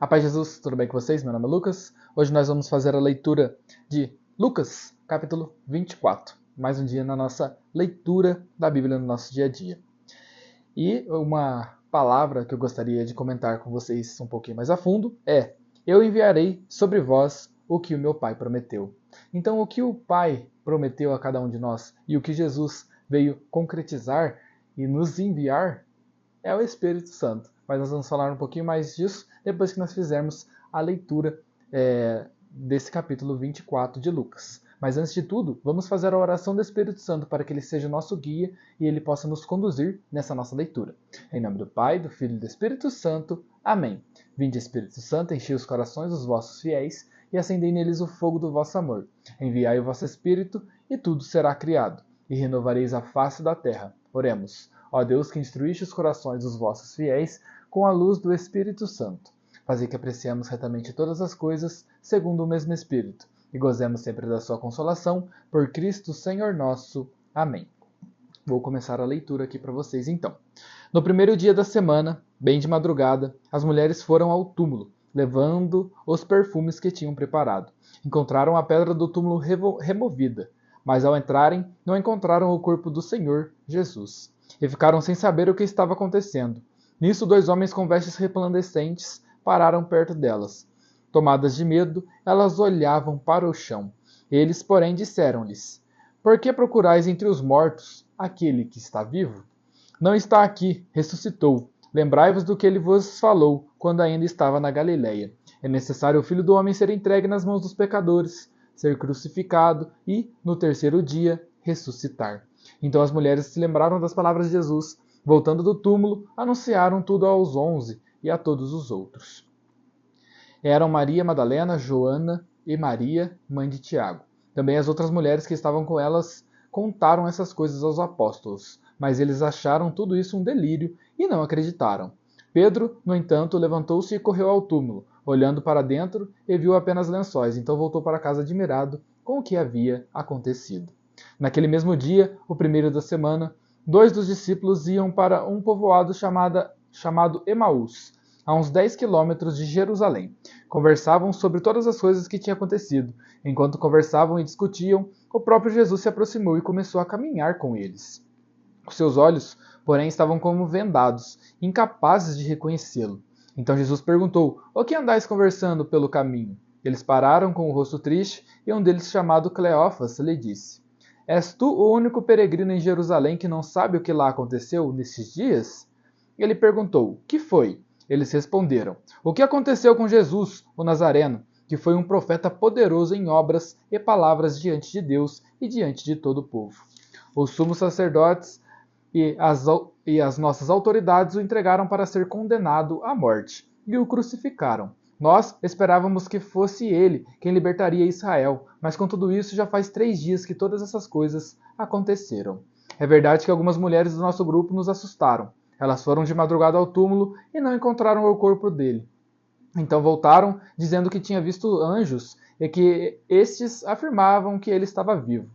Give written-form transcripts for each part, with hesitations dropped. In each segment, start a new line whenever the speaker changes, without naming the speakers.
A paz de Jesus, tudo bem com vocês? Meu nome é Lucas. Hoje nós vamos fazer a leitura de Lucas, capítulo 24. Mais um dia na nossa leitura da Bíblia no nosso dia a dia. E uma palavra que eu gostaria de comentar com vocês um pouquinho mais a fundo é: eu enviarei sobre vós o que o meu Pai prometeu. Então, o que o Pai prometeu a cada um de nós e o que Jesus veio concretizar e nos enviar é o Espírito Santo. Mas nós vamos falar um pouquinho mais disso depois que nós fizermos a leitura desse capítulo 24 de Lucas. Mas antes de tudo, vamos fazer a oração do Espírito Santo para que ele seja o nosso guia e ele possa nos conduzir nessa nossa leitura. Em nome do Pai, do Filho e do Espírito Santo. Amém. Vinde, Espírito Santo, enchei os corações dos vossos fiéis e acendei neles o fogo do vosso amor. Enviai o vosso Espírito e tudo será criado, e renovareis a face da terra. Oremos. Ó Deus, que instruíste os corações dos vossos fiéis com a luz do Espírito Santo, fazei que apreciemos retamente todas as coisas segundo o mesmo Espírito, e gozemos sempre da sua consolação, por Cristo Senhor nosso. Amém. Vou começar a leitura aqui para vocês então. No primeiro dia da semana, bem de madrugada, as mulheres foram ao túmulo, levando os perfumes que tinham preparado. Encontraram a pedra do túmulo removida, mas ao entrarem, não encontraram o corpo do Senhor Jesus. E ficaram sem saber o que estava acontecendo. Nisso, 2 homens com vestes resplandecentes pararam perto delas. Tomadas de medo, elas olhavam para o chão. Eles, porém, disseram-lhes: Por que procurais entre os mortos aquele que está vivo? Não está aqui, ressuscitou. Lembrai-vos do que ele vos falou quando ainda estava na Galileia. É necessário o Filho do Homem ser entregue nas mãos dos pecadores, ser crucificado e, no terceiro dia, ressuscitar. Então as mulheres se lembraram das palavras de Jesus. Voltando do túmulo, anunciaram tudo aos 11 e a todos os outros. Eram Maria Madalena, Joana e Maria, mãe de Tiago. Também as outras mulheres que estavam com elas contaram essas coisas aos apóstolos, mas eles acharam tudo isso um delírio e não acreditaram. Pedro, no entanto, levantou-se e correu ao túmulo, olhando para dentro e viu apenas lençóis, então voltou para casa admirado com o que havia acontecido. Naquele mesmo dia, o primeiro da semana, 2 dos discípulos iam para um povoado chamado Emaús, a uns 10 quilômetros de Jerusalém. Conversavam sobre todas as coisas que tinham acontecido. Enquanto conversavam e discutiam, o próprio Jesus se aproximou e começou a caminhar com eles. Os seus olhos, porém, estavam como vendados, incapazes de reconhecê-lo. Então Jesus perguntou: O que andais conversando pelo caminho? Eles pararam com o rosto triste e um deles, chamado Cleófas, lhe disse: És tu o único peregrino em Jerusalém que não sabe o que lá aconteceu nesses dias? Ele perguntou: Que foi? Eles responderam: O que aconteceu com Jesus, o Nazareno, que foi um profeta poderoso em obras e palavras diante de Deus e diante de todo o povo. Os sumos sacerdotes e as nossas autoridades o entregaram para ser condenado à morte e o crucificaram. Nós esperávamos que fosse ele quem libertaria Israel, mas com tudo isso já faz 3 dias que todas essas coisas aconteceram. É verdade que algumas mulheres do nosso grupo nos assustaram. Elas foram de madrugada ao túmulo e não encontraram o corpo dele. Então voltaram, dizendo que tinha visto anjos e que estes afirmavam que ele estava vivo.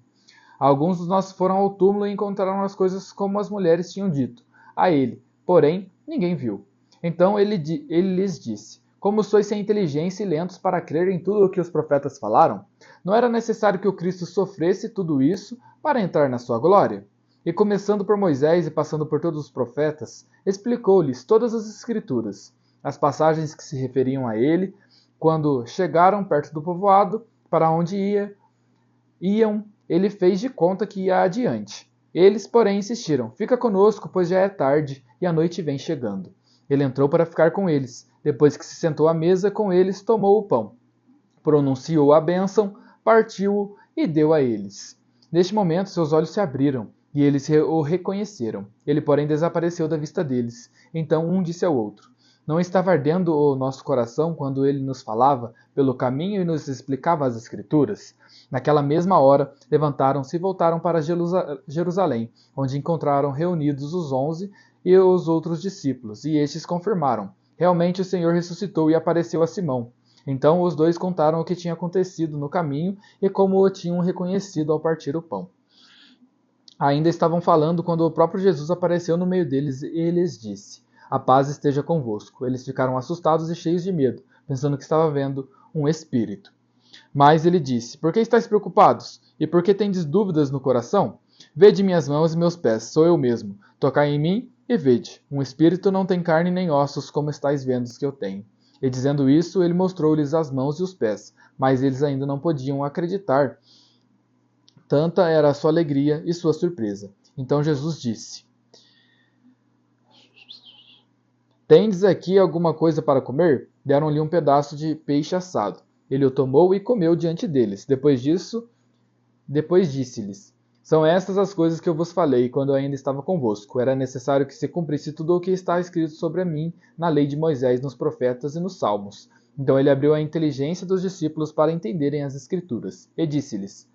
Alguns dos nossos foram ao túmulo e encontraram as coisas como as mulheres tinham dito a ele, porém ninguém viu. Então ele lhes disse: Como sois sem inteligência e lentos para crer em tudo o que os profetas falaram? Não era necessário que o Cristo sofresse tudo isso para entrar na sua glória? E começando por Moisés e passando por todos os profetas, explicou-lhes todas as Escrituras, as passagens que se referiam a ele. Quando chegaram perto do povoado, para onde iam, ele fez de conta que ia adiante. Eles, porém, insistiram: Fica conosco, pois já é tarde e a noite vem chegando. Ele entrou para ficar com eles. Depois que se sentou à mesa com eles, tomou o pão, pronunciou a bênção, partiu-o e deu a eles. Neste momento, seus olhos se abriram e eles o reconheceram. Ele, porém, desapareceu da vista deles. Então um disse ao outro: Não estava ardendo o nosso coração quando ele nos falava pelo caminho e nos explicava as Escrituras? Naquela mesma hora, levantaram-se e voltaram para Jerusalém, onde encontraram reunidos os 11 e os outros discípulos, e estes confirmaram: Realmente o Senhor ressuscitou e apareceu a Simão. Então os 2 contaram o que tinha acontecido no caminho e como o tinham reconhecido ao partir o pão. Ainda estavam falando quando o próprio Jesus apareceu no meio deles e lhes disse: A paz esteja convosco. Eles ficaram assustados e cheios de medo, pensando que estava vendo um espírito. Mas ele disse: Por que estáis preocupados? E por que tendes dúvidas no coração? Vede minhas mãos e meus pés, sou eu mesmo. Tocai em mim e vede. Um espírito não tem carne nem ossos, como estáis vendo que eu tenho. E dizendo isso, ele mostrou-lhes as mãos e os pés, mas eles ainda não podiam acreditar. Tanta era a sua alegria e sua surpresa. Então Jesus disse: Tendes aqui alguma coisa para comer? Deram-lhe um pedaço de peixe assado. Ele o tomou e comeu diante deles. Depois disse-lhes: São estas as coisas que eu vos falei quando eu ainda estava convosco. Era necessário que se cumprisse tudo o que está escrito sobre mim na lei de Moisés, nos profetas e nos salmos. Então ele abriu a inteligência dos discípulos para entenderem as Escrituras. E disse-lhes: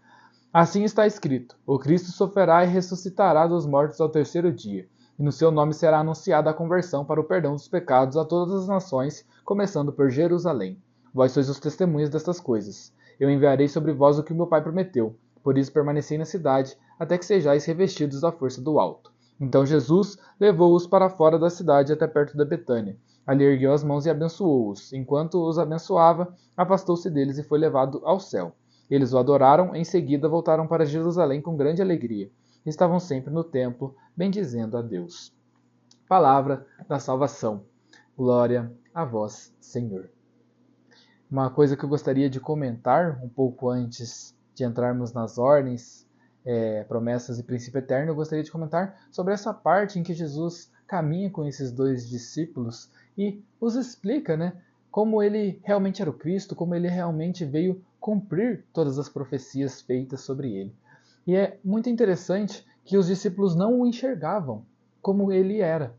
Assim está escrito: O Cristo sofrerá e ressuscitará dos mortos ao terceiro dia. E no seu nome será anunciada a conversão para o perdão dos pecados a todas as nações, começando por Jerusalém. Vós sois os testemunhas destas coisas. Eu enviarei sobre vós o que meu Pai prometeu. Por isso permanecei na cidade, até que sejais revestidos da força do alto. Então Jesus levou-os para fora da cidade até perto da Betânia. Ali ergueu as mãos e abençoou-os. Enquanto os abençoava, afastou-se deles e foi levado ao céu. Eles o adoraram, em seguida voltaram para Jerusalém com grande alegria. Estavam sempre no templo, bendizendo a Deus. Palavra da salvação. Glória a vós, Senhor. Uma coisa que eu gostaria de comentar um pouco antes de entrarmos nas ordens, promessas e princípio eterno, eu gostaria de comentar sobre essa parte em que Jesus caminha com esses dois discípulos e os explica, como ele realmente era o Cristo, como ele realmente veio cumprir todas as profecias feitas sobre ele. E é muito interessante que os discípulos não o enxergavam como ele era.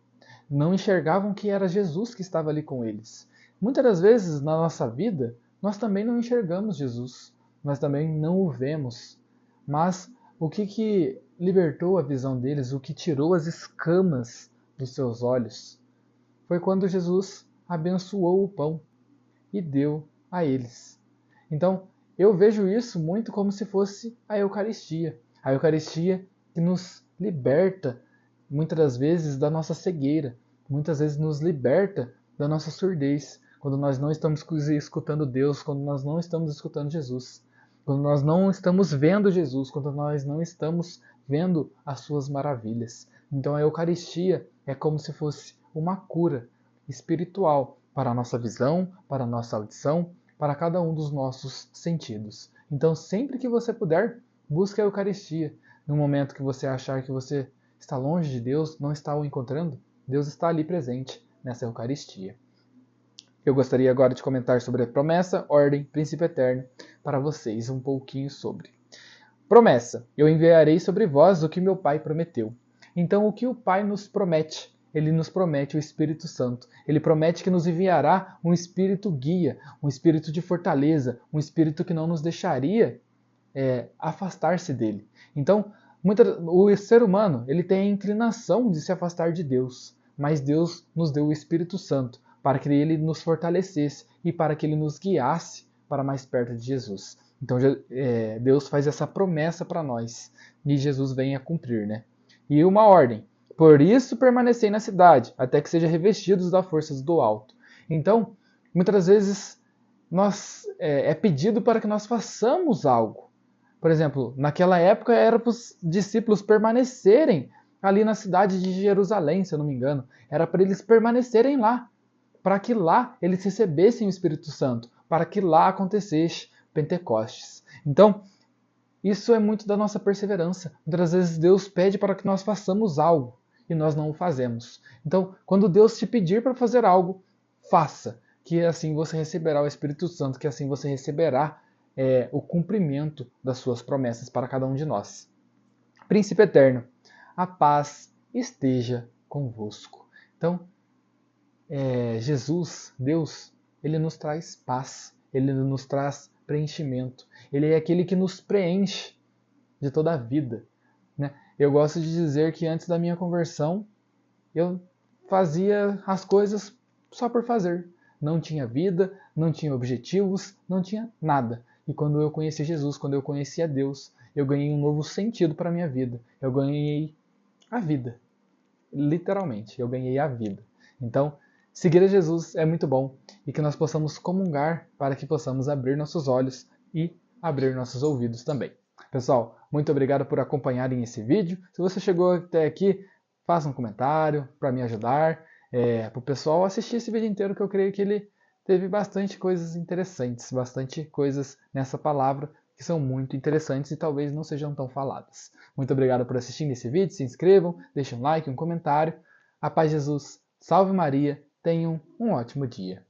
Não enxergavam que era Jesus que estava ali com eles. Muitas das vezes na nossa vida, nós também não enxergamos Jesus. Nós também não o vemos. Mas o que libertou a visão deles, o que tirou as escamas dos seus olhos, foi quando Jesus abençoou o pão e deu a eles. Então, eu vejo isso muito como se fosse a Eucaristia. A Eucaristia que nos liberta, muitas das vezes, da nossa cegueira. Muitas vezes nos liberta da nossa surdez. Quando nós não estamos escutando Deus, quando nós não estamos escutando Jesus. Quando nós não estamos vendo Jesus, quando nós não estamos vendo as suas maravilhas. Então a Eucaristia é como se fosse uma cura espiritual para a nossa visão, para a nossa audição, para cada um dos nossos sentidos. Então, sempre que você puder, busque a Eucaristia. No momento que você achar que você está longe de Deus, não está o encontrando, Deus está ali presente nessa Eucaristia. Eu gostaria agora de comentar sobre a promessa, ordem, princípio eterno, para vocês um pouquinho sobre. Promessa: eu enviarei sobre vós o que meu Pai prometeu. Então, o que o Pai nos promete? Ele nos promete o Espírito Santo. Ele promete que nos enviará um Espírito guia, um Espírito de fortaleza, um Espírito que não nos deixaria afastar-se dele. Então, o ser humano ele tem a inclinação de se afastar de Deus, mas Deus nos deu o Espírito Santo para que ele nos fortalecesse e para que ele nos guiasse para mais perto de Jesus. Então, Deus faz essa promessa para nós e Jesus vem a cumprir, E uma ordem: por isso permanecei na cidade, até que sejam revestidos das forças do alto. Então, muitas vezes é pedido para que nós façamos algo. Por exemplo, naquela época era para os discípulos permanecerem ali na cidade de Jerusalém, se eu não me engano. Era para eles permanecerem lá, para que lá eles recebessem o Espírito Santo, para que lá acontecesse Pentecostes. Então, isso é muito da nossa perseverança. Muitas vezes Deus pede para que nós façamos algo e nós não o fazemos. Então, quando Deus te pedir para fazer algo, faça, que assim você receberá o Espírito Santo, que assim você receberá o cumprimento das suas promessas para cada um de nós. Princípio eterno: a paz esteja convosco. Então, Jesus, Deus, ele nos traz paz, ele nos traz preenchimento. Ele é aquele que nos preenche de toda a vida. Eu gosto de dizer que antes da minha conversão, eu fazia as coisas só por fazer. Não tinha vida, não tinha objetivos, não tinha nada. E quando eu conheci Jesus, quando eu conheci a Deus, eu ganhei um novo sentido para a minha vida. Eu ganhei a vida. Literalmente, eu ganhei a vida. Então, seguir a Jesus é muito bom e que nós possamos comungar para que possamos abrir nossos olhos e abrir nossos ouvidos também. Pessoal, muito obrigado por acompanharem esse vídeo. Se você chegou até aqui, faça um comentário para me ajudar, para o pessoal assistir esse vídeo inteiro, que eu creio que ele teve bastante coisas interessantes, bastante coisas nessa palavra que são muito interessantes e talvez não sejam tão faladas. Muito obrigado por assistir esse vídeo, se inscrevam, deixem um like, um comentário. A paz de Jesus, salve Maria, tenham um ótimo dia.